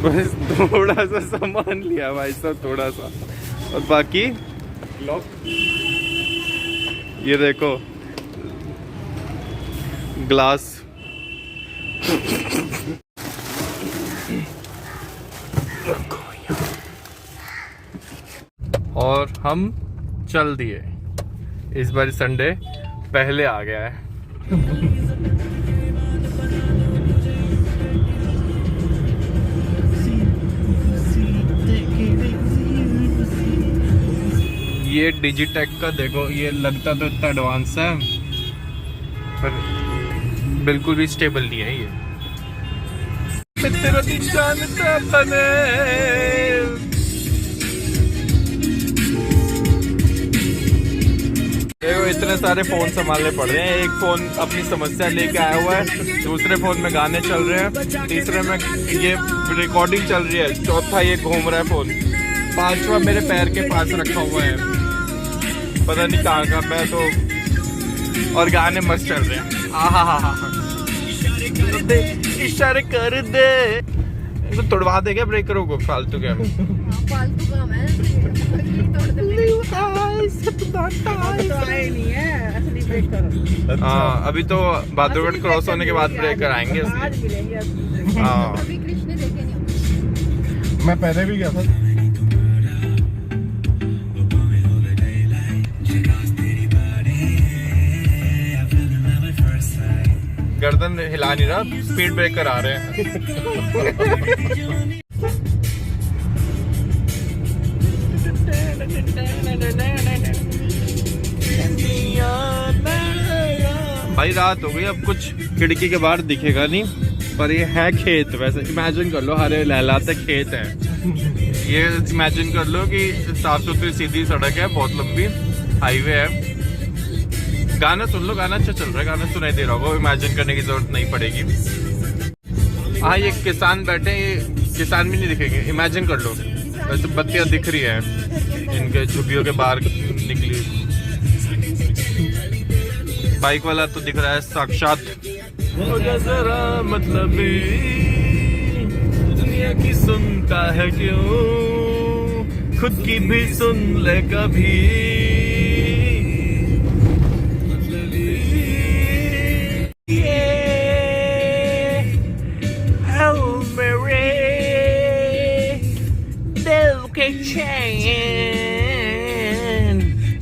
बस थोड़ा सा सामान लिया भाई साहब, थोड़ा सा, और बाकी लॉक। ये देखो ग्लास। और हम चल दिए। इस बार संडे पहले आ गया है। ये डिजिटेक का देखो, ये लगता तो इतना एडवांस है पर बिल्कुल भी स्टेबल नहीं है ये। तेरा दिन जानता बने। देखो इतने सारे फोन संभालने पड़ रहे हैं। एक फोन अपनी समस्या लेके आया हुआ है, दूसरे फोन में गाने चल रहे हैं, तीसरे में ये रिकॉर्डिंग चल रही है, चौथा ये घूम रहा है फोन, पांचवा मेरे पैर के पास रखा हुआ है, पता नहीं कहाँ का। मैं तो और गाने मस्त चल रहे हैं। इशारे कर दे तो तोड़वा देगा ब्रेकरों को, फालतू क्या फालतू काम है। हाँ अभी तो बहादुरगढ़ क्रॉस होने के बाद ब्रेकर आएंगे। हाँ मैं पहले भी गया था। गर्दन हिला नहीं रहा, स्पीड ब्रेकर आ रहे हैं। भाई रात हो गई, अब कुछ खिड़की के बाहर दिखेगा नहीं, पर ये है खेत। वैसे इमेजिन कर लो, हरे लहलाते खेत हैं। ये इमेजिन कर लो कि साफ सुथरी सीधी सड़क है, बहुत लंबी हाईवे है। गाना सुन लो, गाना अच्छा चल रहा है, गाना सुनाई दे रहा होगा, इमेजिन करने की जरूरत नहीं पड़ेगी। हाँ ये किसान बैठे हैं, ये किसान भी नहीं दिखेंगे, इमेजिन कर लो। वैसे बत्तियां दिख रही है इनके झुग्गियों के बाहर निकली। बाइक वाला तो दिख रहा है साक्षात। जरा मतलब दुनिया की सुनता है क्यों, खुद की भी सुन ले कभी।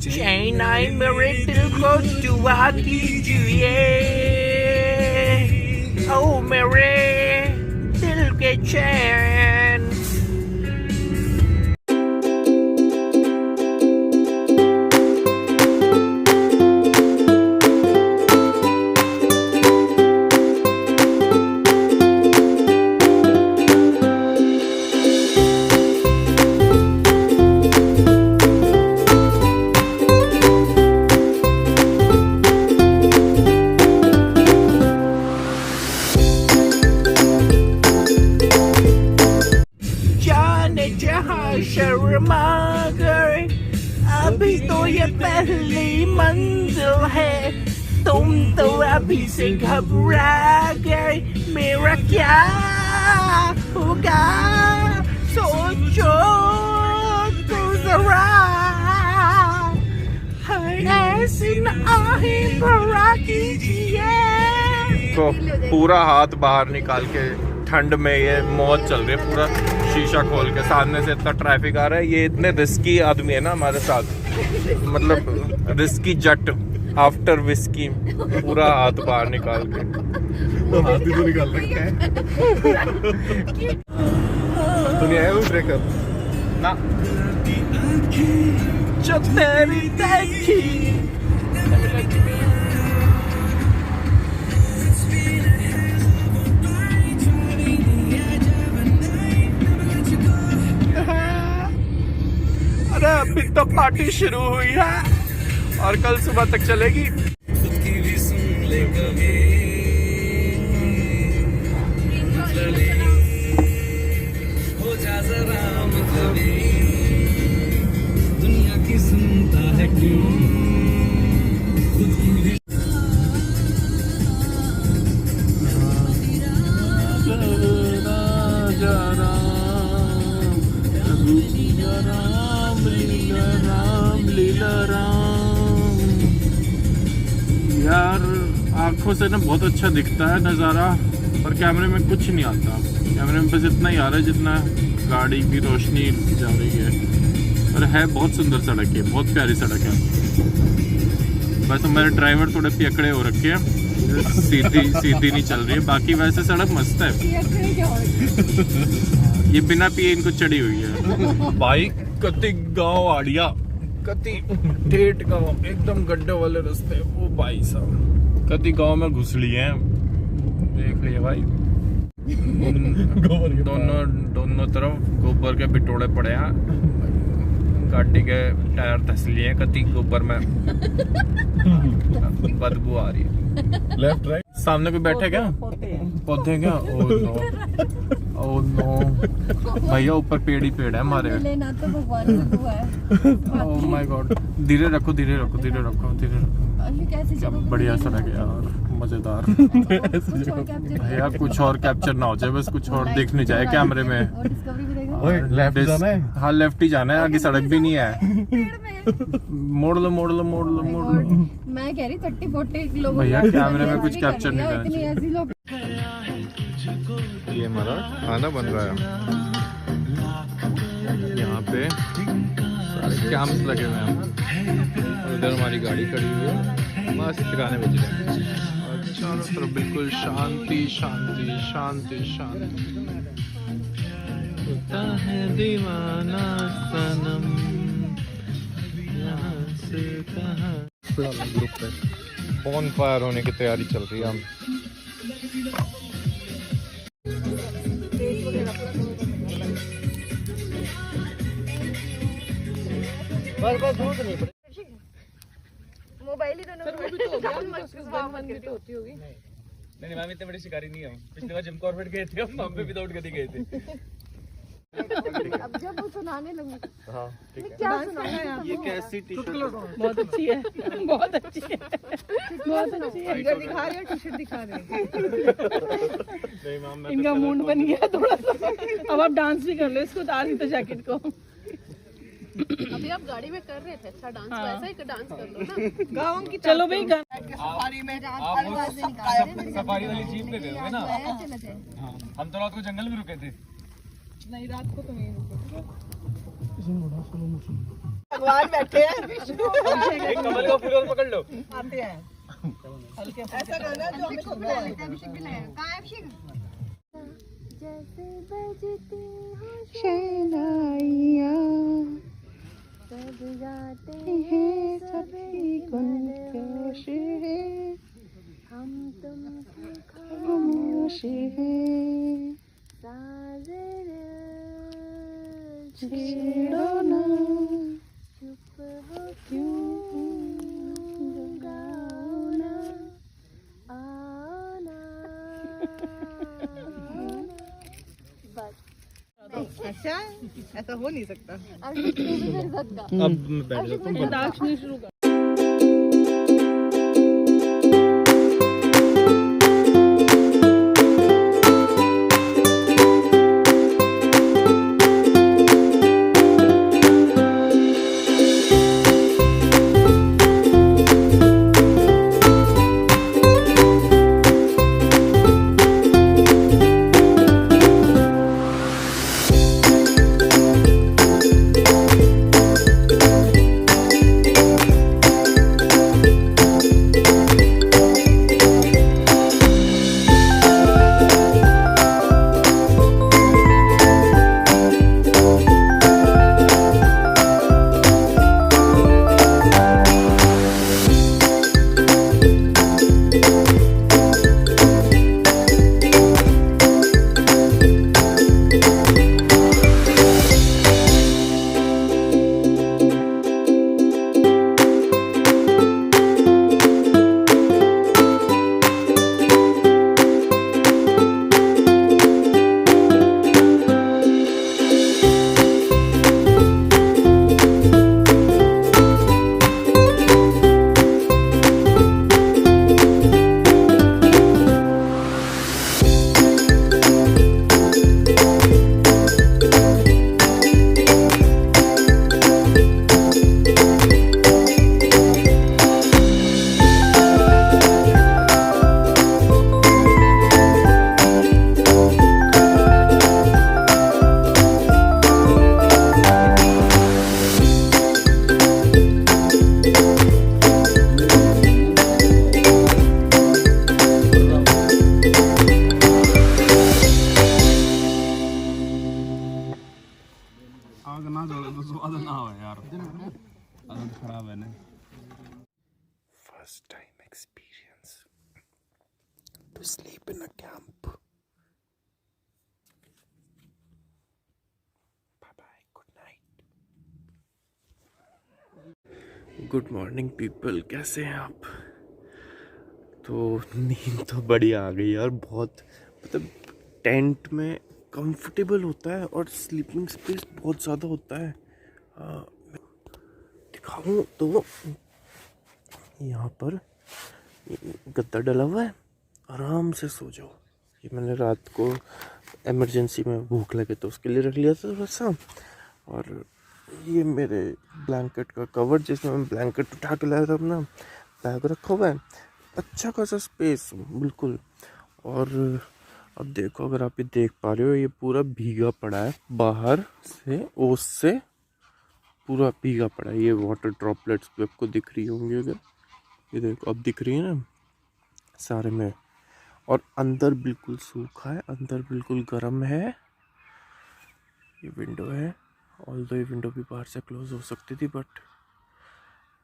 चैन आई मेरे दिल को दुआ कीजिए, ओ मेरे दिल के चैन। शर्मा गए, अभी तो ये पहली मंजिल है, तुम तो अभी से घबरा गए, मेरा क्या होगा सोचो तो जरा, ऐसी आहें भरा कीजिए। तो पूरा हाथ बाहर निकाल के ठंड में ये मौज चल रही है, पूरा शीशा खोल के, सामने से इतना ट्रैफिक आ रहा है। ये इतने रिस्की आदमी है ना हमारे साथ, मतलब रिस्की जट आफ्टर विस्की, पूरा हाथ बाहर निकाल के। तो हाथ भी तो निकाल रखा है। तो नहीं आया वो ब्रेकर ना, जो तेरी देखी अभी तो पार्टी शुरू हुई है और कल सुबह तक चलेगी। दुनिया की सुनता है क्यों, राम, रघुवीरा राम, लीला राम। यार आंखों से ना बहुत अच्छा दिखता है नज़ारा, पर कैमरे में कुछ नहीं आता। कैमरे में बस इतना ही आ रहा है जितना गाड़ी की रोशनी जा रही है। और है बहुत सुंदर सड़क है, बहुत प्यारी सड़क है। बस हमारे ड्राइवर थोड़े पियकड़े हो रखे हैं, सीधी नहीं चल रही है। बाकी वैसे सड़क मस्त है। ये बिना पिए इनको चढ़ी हुई है। भाई कति गांव आड़िया, कति ठेठ गांव, एकदम गड्ढे वाले रास्ते। ओ भाई साहब कति गांव में घुस लिए हैं, देख लिए भाई। दोनों तरफ गोबर के बिटोड़े पड़े हैं, गाड़ी के टायर धस लिए हैं कति गोबर में। बदबू आ रही है। लेफ्ट राइट सामने कोई बैठे क्या? पौधे क्या? ओ नो भैया, ऊपर पेड़ ही पेड़ है हमारे। लेना तो भगवान की दुआ है। ओह माय गॉड, धीरे रखो धीरे रखो धीरे रखो धीरे रखो। ये कैसी क्या जगह बढ़िया सड़क है यार, मजेदार। कुछ और कैप्चर भैया कुछ और कैप्चर ना हो जाए, बस कुछ और दिख नहीं जाए कैमरे में। और डिस्कवरी भी देगा। ओए लेफ्ट जाना है। हाँ लेफ्ट ही जाना है, आगे सड़क भी नहीं है। पेड़ में मोड़ लो मोड़ लो मोड़ लो मोड़ लो। मैं कह रही 30-40 लोग भैया कैमरे में कुछ कैप्चर नहीं करना इतनी ऐसी लोग। ये हमारा खाना बन रहा है। यहाँ पे सारे कैंप्स लगे हुए हैं। उधर हमारी गाड़ी खड़ी हुई है, मस्त गाने बज रहे हैं। और चारों तरफ बिल्कुल शांति शांति शांति शांति। होता है दीवाना सनम, यहाँ से कहाँ। ग्रुप है, बॉन फायर होने की तैयारी चल रही है। हम मोबाइल ही दोनों होती होगी। नहीं मैम इतने बड़ी शिकारी नहीं है। पिछली बार जिम कॉर्बेट गए थे, हम वहाँ पे विदाउट गति गए थे। अब जब वो सुनाने लगी क्या सुनाना? ये कैसी टी-शर्ट? बहुत अच्छी है, बहुत अच्छी है, बहुत अच्छी है। फिगर दिखा रही है, टी-शर्ट दिखा रही है। नहीं मैम, इनका मूड बन गया थोड़ा सा। अब आप डांस भी कर लो, इसको उतार नहीं तो जैकेट को। अभी आप गाड़ी में कर रहे थे अच्छा डांस, वैसा ही डांस कर लो ना। गाँव की चलो भाई सफारी वाली जीप पे गए ना। चले जाए। हाँ, हम तो रात को जंगल में रुके थे। नहीं, रात को तो नहीं। भगवान बैठे हैं। एक कमल का फूल और पकड़ लो। आते हैं ऐसा करना जो हमें खुद को अभिषेक भी लाया। कहाँ है अभिषेक? जैसे बजती हो शहनाइयाँ, सब गाते हैं सभी गुनगुनाश है, हम तुमसे खामोश हैं, साजन छेड़ो ना, चुप हो क्यों, गाओ ना, आओ ना, अच्छा, ऐसा हो नहीं सकता। अब मेरे साथ गा। अब मैं बैठ जाता हूँ। अंताक्षरी शुरू कर। आग ना जले तो स्वाद ना हो यार, आदत खराब है ना। First time experience to sleep in a camp. Bye bye, good night. Good morning people, कैसे हैं आप? तो नींद तो बढ़िया आ गई यार, बहुत मतलब टेंट में कंफर्टेबल होता है और स्लीपिंग स्पेस बहुत ज़्यादा होता है। दिखाऊं तो यहाँ पर गद्दा डला हुआ है, आराम से सो जाओ। ये मैंने रात को इमरजेंसी में भूख लगे तो उसके लिए रख लिया था थोड़ा सा। और ये मेरे ब्लैंकेट का कवर जिसमें मैं ब्लैंकेट उठा के लाया था अपना, बैग रखा हुआ है, अच्छा खासा स्पेस बिल्कुल। और अब देखो, अगर आप ये देख पा रहे हो, ये पूरा भीगा पड़ा है, बाहर से ओस से पूरा भीगा पड़ा है। ये वाटर ड्रॉपलेट्स भी आपको दिख रही होंगी, अगर ये देखो अब दिख रही है ना सारे में। और अंदर बिल्कुल सूखा है, अंदर बिल्कुल गर्म है। ये विंडो है, ऑल्दो ये विंडो भी बाहर से क्लोज हो सकती थी बट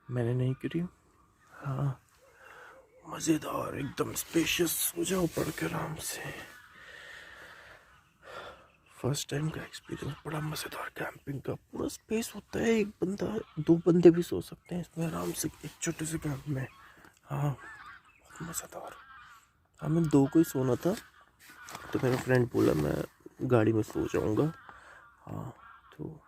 मैंने नहीं करी। हाँ, मज़ेदार एकदम स्पेशियस, सो जाओ पढ़ के आराम से। फर्स्ट टाइम का एक्सपीरियंस, बड़ा मज़ेदार कैंपिंग का। पूरा स्पेस होता है, एक बंदा 2 बंदे भी सो सकते हैं इसमें आराम से, एक छोटे से कैंप में। हाँ, बहुत मज़ेदार। हमें 2 को ही सोना था तो मेरा फ्रेंड बोला मैं गाड़ी में सो जाऊँगा। हाँ तो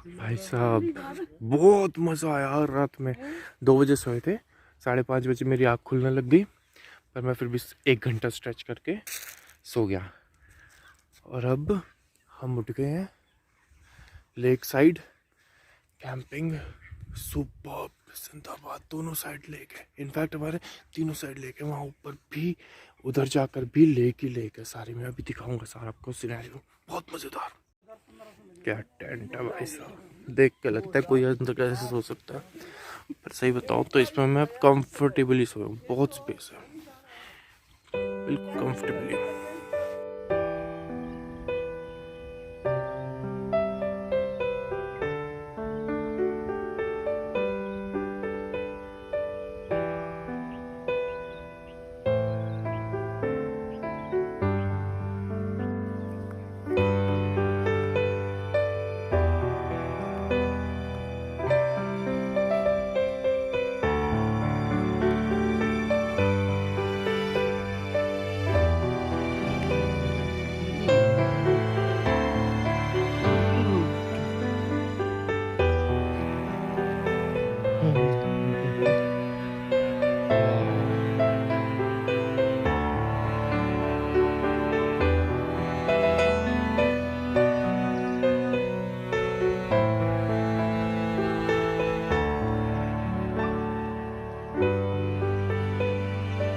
भाई साहब बहुत मज़ा आया। रात में 2 बजे सोए थे, 5:30 बजे मेरी आँख खुलने लग गई, पर मैं फिर भी 1 घंटा स्ट्रेच करके सो गया। और अब हम उठ गए हैं लेक साइड कैंपिंग। सुपर, जिंदाबाद, दोनों साइड लेक है। इनफैक्ट हमारे तीनों साइड लेक है, वहाँ ऊपर भी, उधर जाकर भी लेक ही लेक है सारी। मैं अभी दिखाऊंगा सारा आपको सिनेरियो, बहुत मज़ेदार। क्या टेंट है भाई साहब, देख के लगता है कोई अंदर कैसे सो सकता है, पर सही बताऊं तो इसमें मैं कंफर्टेबली सोया हूँ। बहुत स्पेस है, बिल्कुल कंफर्टेबली।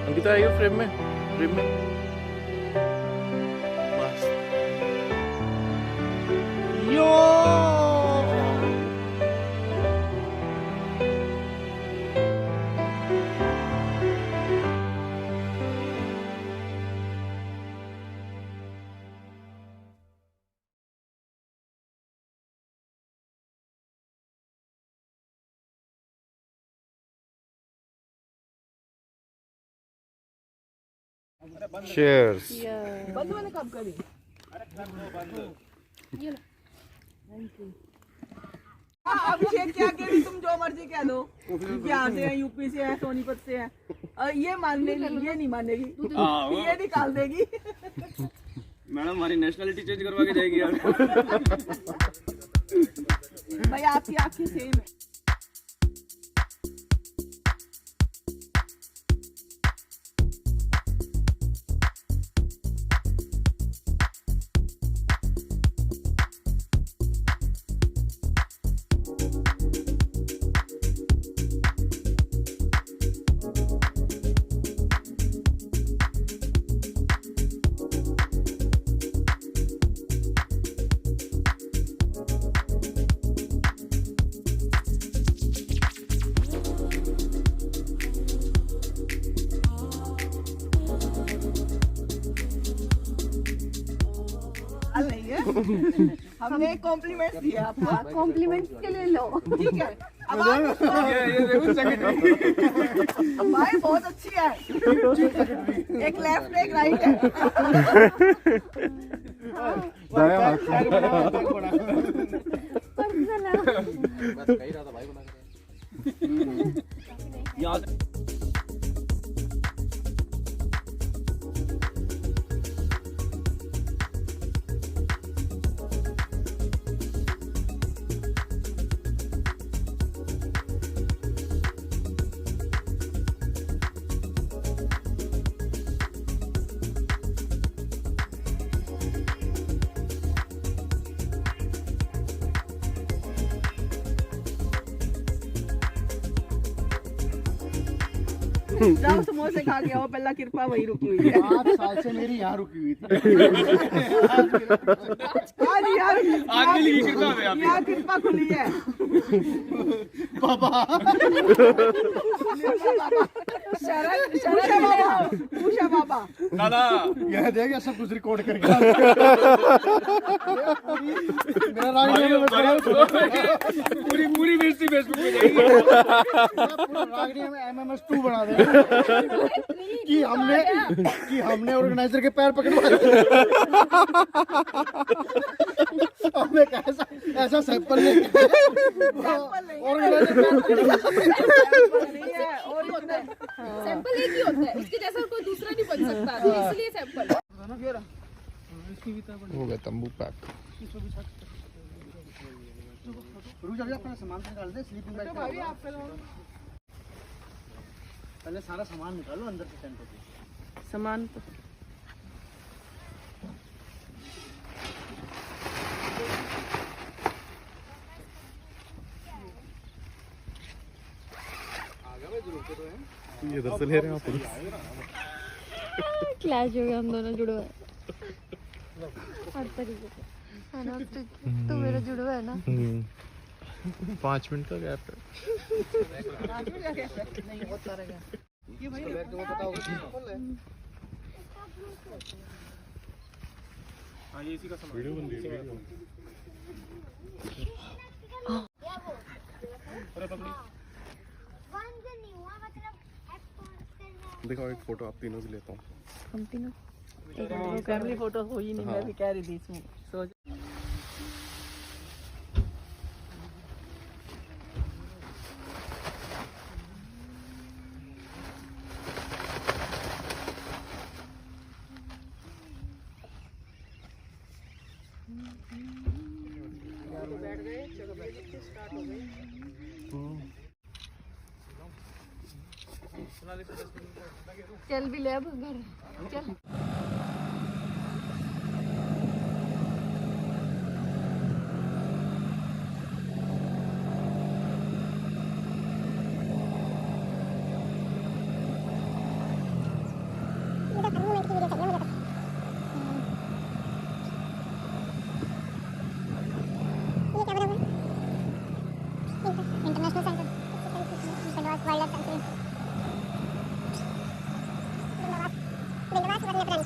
अंकिता आइयो फ्रेम में, फ्रेम में। बस यो Cheers. बंद वाले कब करी? अभिषेक क्या कह रही, तुम जो मर्जी कह दो, यहाँ से है, यूपी से है, सोनीपत से है, ये मानेगी, ये नहीं मानेगी, ये निकाल देगी। मैडम हमारी नेशनलिटी चेंज करवा के जाएगी यार। भाई आपकी आंखें सेम है। सवाल नहीं है, हमने कॉम्प्लीमेंट दिया आपको। कॉम्प्लीमेंट के लिए लो। ठीक है, अब आप भाई बहुत अच्छी है, एक लेफ्ट एक राइट है। जाओ समोसे खा के आओ, पहला कृपा वही रुकी हुई है। 5 साल से मेरी यहाँ रुकी हुई थी। आज यार यहाँ कृपा खुली है। पापा उषा बाबा यह देख सब कुछ रिकॉर्ड करके मेरा पूरी बेइज्जती फेसबुक पे जाएगी। रागनी में MMS 2 बना दे कि हमने ऑर्गेनाइजर के पैर पकड़वाए। हमने ऐसा सैंपल लेके ऑर्गेनाइजर सैंपल एक ही होता है, उसके जैसा कोई दूसरा नहीं बन सकता, तो इसलिए सैंपल। हो गया तंबू पैक। अपना सामान निकाल दे, स्लीपिंग बैग पहले सारा सामान निकालो अंदर से टेंट के सामान तो ये इधर से ले रहे हैं आप। क्लैश हो गया हम दोनों जुड़वा हर तरीके से है ना। तो मेरा जुड़वा है ना। 5 मिनट का गैप है। वीडियो बन रही है। दिखाओ एक फोटो आप तीनों की लेता हूँ। हम तीनों फैमिली फोटो हो ही नहीं। मैं भी कह रही थी इसमें सोच। बैठ गए, चलो बैठ स्टार्ट हो गई। चल भी ले अब घर चल। International centre wildlife sanctuary Bindawas वन्यप्राणी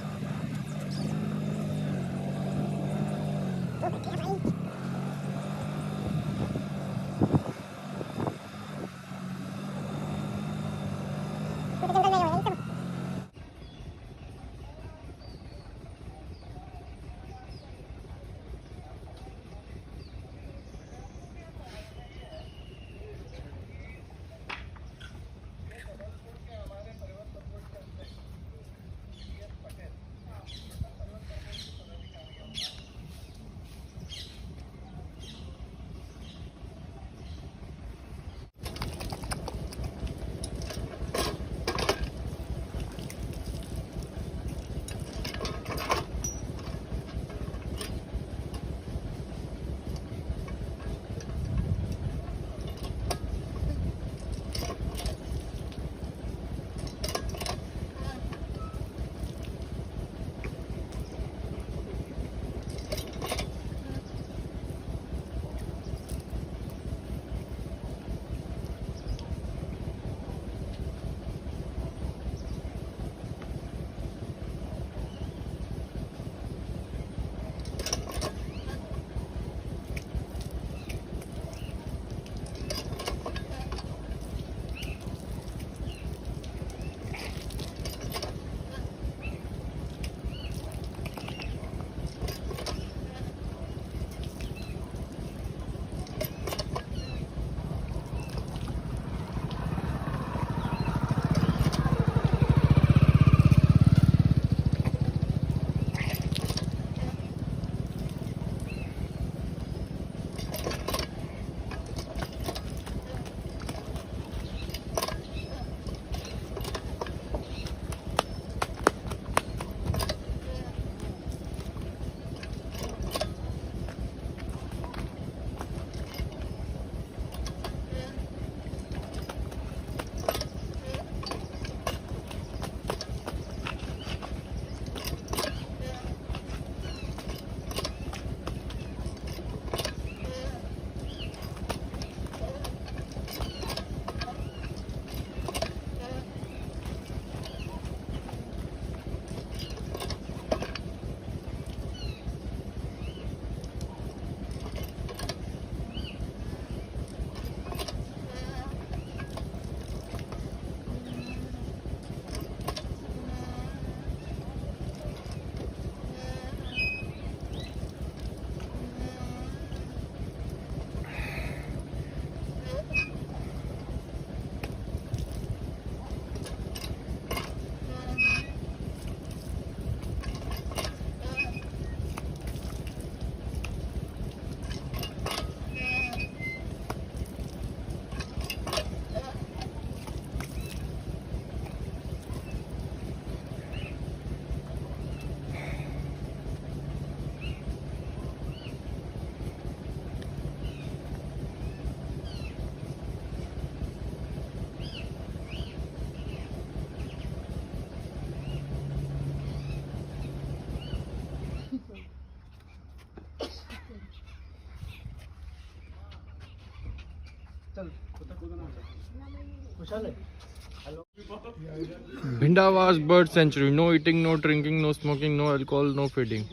Bhindawas bird sanctuary, no eating, no drinking, no smoking, no alcohol, no feeding.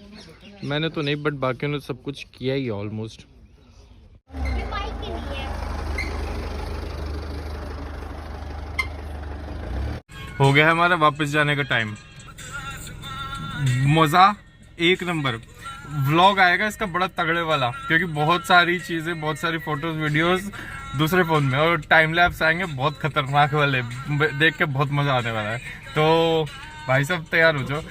मैंने तो नहीं, बट बाकियों ने सब कुछ किया ही ऑलमोस्ट। हो गया है हमारा वापस जाने का टाइम। मज़ा एक नंबर। व्लॉग आएगा इसका बड़ा तगड़े वाला, क्योंकि बहुत सारी चीज़ें, बहुत सारी फोटोज वीडियोस दूसरे फ़ोन में, और टाइम लैप्स आएंगे बहुत खतरनाक वाले, देख के बहुत मज़ा आने वाला है। तो भाई साहब तैयार हो जाओ।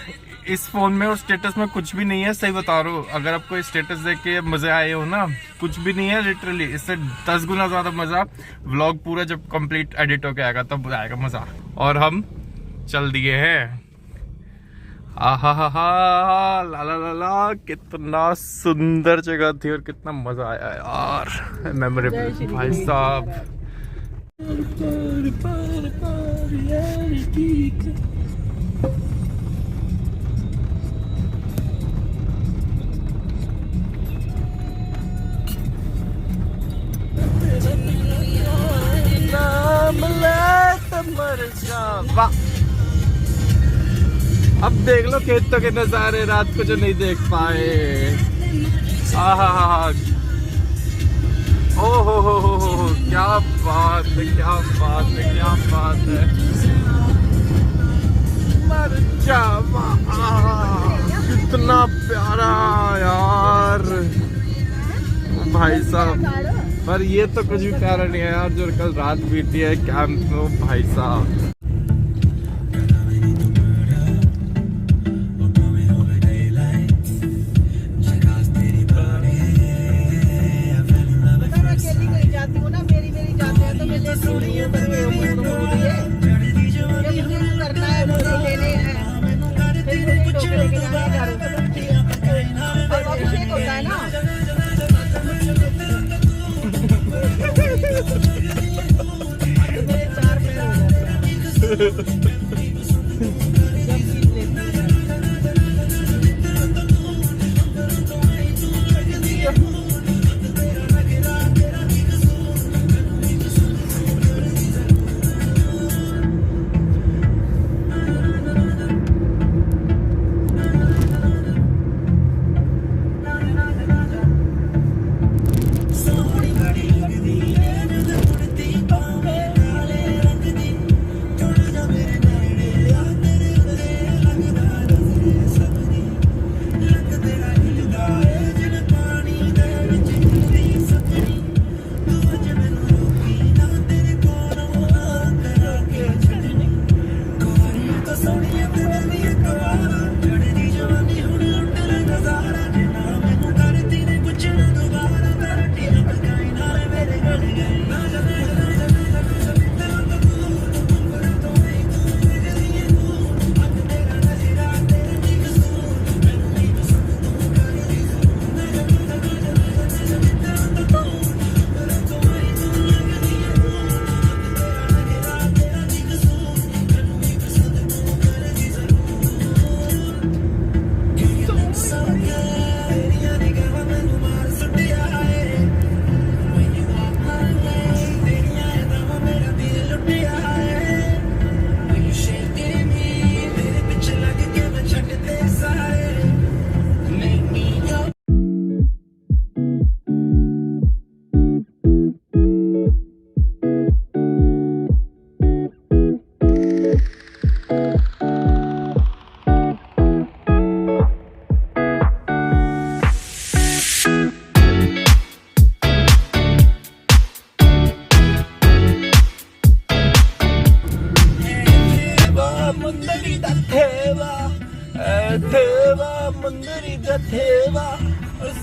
इस फ़ोन में और स्टेटस में कुछ भी नहीं है, सही बता रहा हूँ। अगर आपको स्टेटस देख के मज़े आए हो ना, कुछ भी नहीं है लिटरली। इससे 10 गुना ज़्यादा मज़ा व्लॉग पूरा जब कंप्लीट एडिट होके आएगा तब आएगा मज़ा। और हम चल दिए हैं। आहा हा हा, ला ला ला ला, कितना सुंदर जगह थी और कितना मजा आया यार। मेमोरेबल भाई साहब। अब देख लो खेतों के नजारे रात को जो नहीं देख पाए। आहा ओ हो, क्या बात है, क्या बात है, क्या बात है। मर जा, कितना प्यारा यार भाई साहब। पर ये तो कुछ भी प्यारा नहीं है यार, जो कल रात बीती है कैंप में भाई साहब।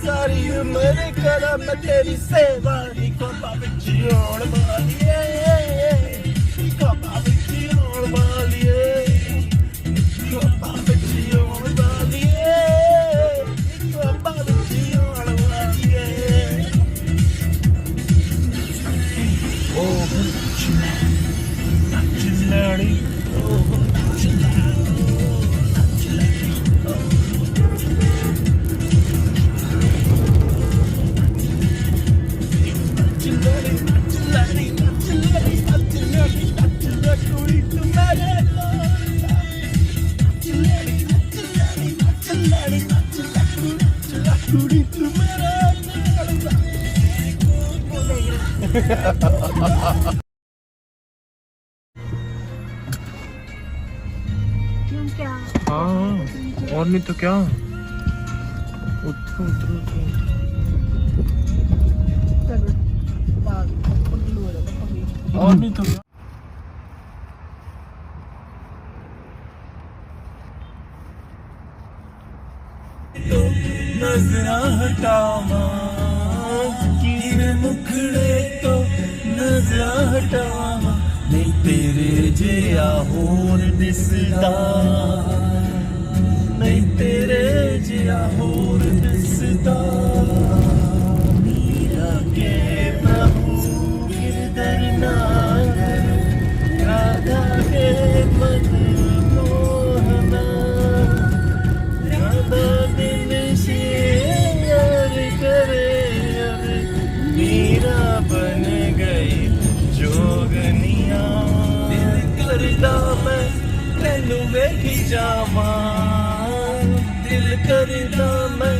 सारी उम्र करा मैं तेरी सेवा कोपा विच होण वालिए कोपा विच होण वालिए कोपा विच होण वालिए कोपा विच होण वालिए ओ चिल्लाड़ी क्यों क्या? हाँ और नहीं तो क्या। उतरो उतरो और नहीं तो क्या। नजरा हटावा किरे मुखड़े तो नजरा हटावा नहीं तेरे जिया होर दिसदा नहीं तेरे जिया होर दिसदा मीरा के प्रभु गिरधर नागर राधा के मन मोहना राधा दिल से यार करे अब मीरा बन गई जोगनिया दिल करदा मैं तेनू वेखी जावा दिल करदा मैं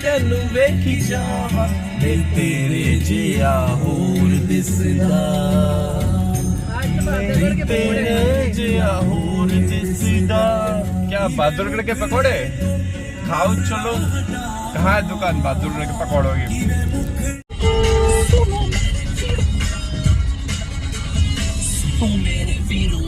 तेनू वेखी जावा ते तेरे जिया होर दिसदा नहीं तेरे जिया होर दिसदा। क्या बहादुरगढ़ के पकोड़े खाओ चलो। कहाँ है दुकान बहादुरगढ़ के पकौड़ों की? मेरे वीरों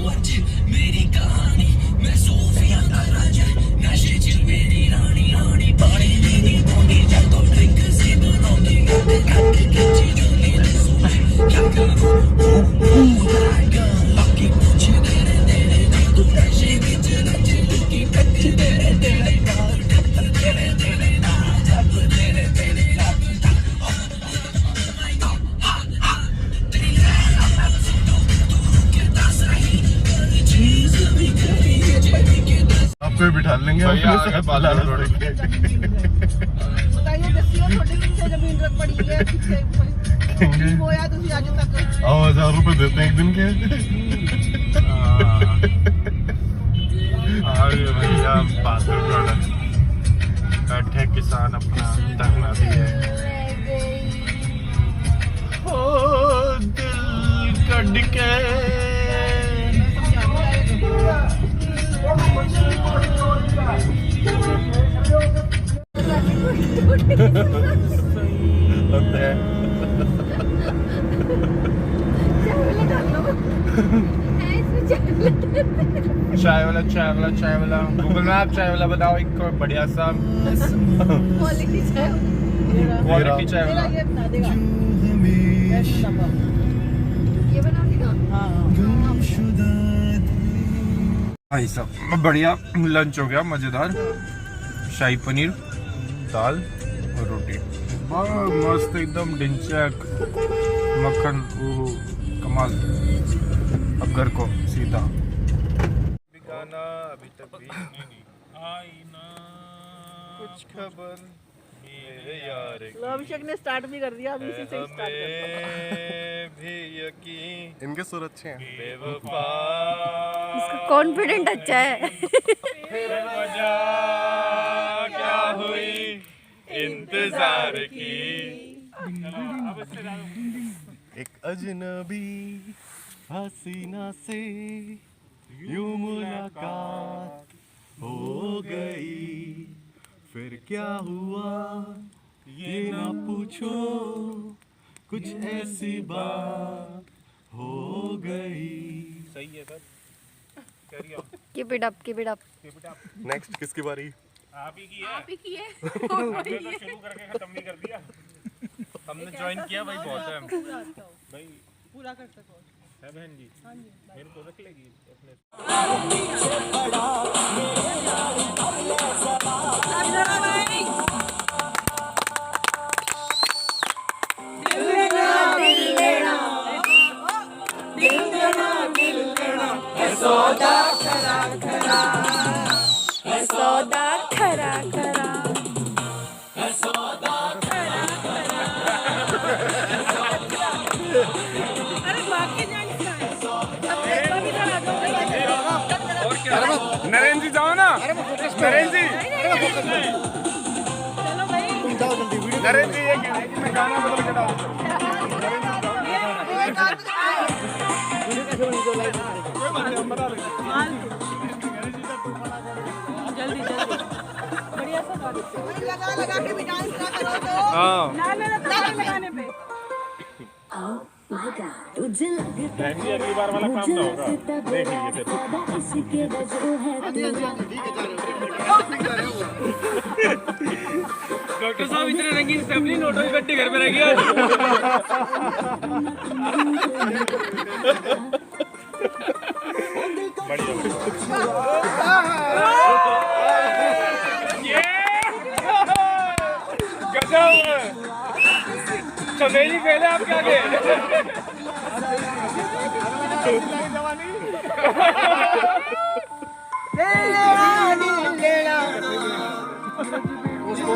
मेरी कहानी मैं सोफिया का राजा नशे च मेरी रानी रानी पानी नहीं बोली जब तो ड्रिंक से बनाऊंगी खाके खींची जोली क्या करूं लकी मुझे तेरे तेरे तू नशे विच नच लुकी टच तेरे तेरे तेरे तेरे तेरे तेरे तेरे आपको भी बिठा लेंगे। बताइए दसियो थोड़ी कितने जमीन रख पड़ी है कितने होया तुसी आज तक? आओ 1000 रुपए देते हैं एक दिन के। भैया बहादुरगढ़ बैठे किसान अपना धरना दिए। ओ दिल कड़ के लगता है चाय वाला गूगल मैप चाय वाला बताओ एक कोई बढ़िया सा क्वालिटी चाय वाला। ये बना देगा ये बना देगा। भाई साहब बढ़िया लंच हो गया मजेदार। शाही पनीर दाल और रोटी बहुत मस्त एकदम डिंचक मक्खन कमाल। अब घर को सीधा गाना अभी तक भी आई ना कुछ खबर मेरे यार की। अभिषेक ने स्टार्ट भी कर दिया अभी इसी से स्टार्ट करते भी यकीन इनके सुर अच्छे हैं। बेवफा इसका कॉन्फिडेंट अच्छा है। फिर वजह क्या हुई इंतजार की एक अजनबी हसीना से यूं मुलाकात हो गई फिर क्या हुआ ये ना पूछो कुछ ऐसी बात हो गई। सही है sir Keep it up, keep it up. Next किसकी बारी? आप ही की है। शुरू करके खत्म नहीं कर दिया। हमने ज्वाइन किया भाई बहुत है भाई पूरा कर सको है बहन जी। मेरे को रख लेगी अपने सौदा खरा खरा सौदा खरा खरा अरे बाकी जान नरेंद्र जी जाओ ना। नरेंद्र जी चलो भाई नरेंद्र जी ये कह रहे हैं कि मैं गाना बदल के डालूं। जल्दी जल्दी बढ़िया सा लगा लगा के भी डांस ना करो तो हाँ ना लगाने पे अगली बार वाला काम ना होगा, देख लीजिए डॉक्टर साहब इतने रंगीन फैमिली नोटों की गड्डी घर में रह गया। चमेली पहले आपके आगे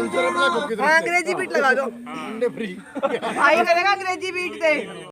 अंग्रेजी बीट लगा दो भाई करेगा अंग्रेजी बीट से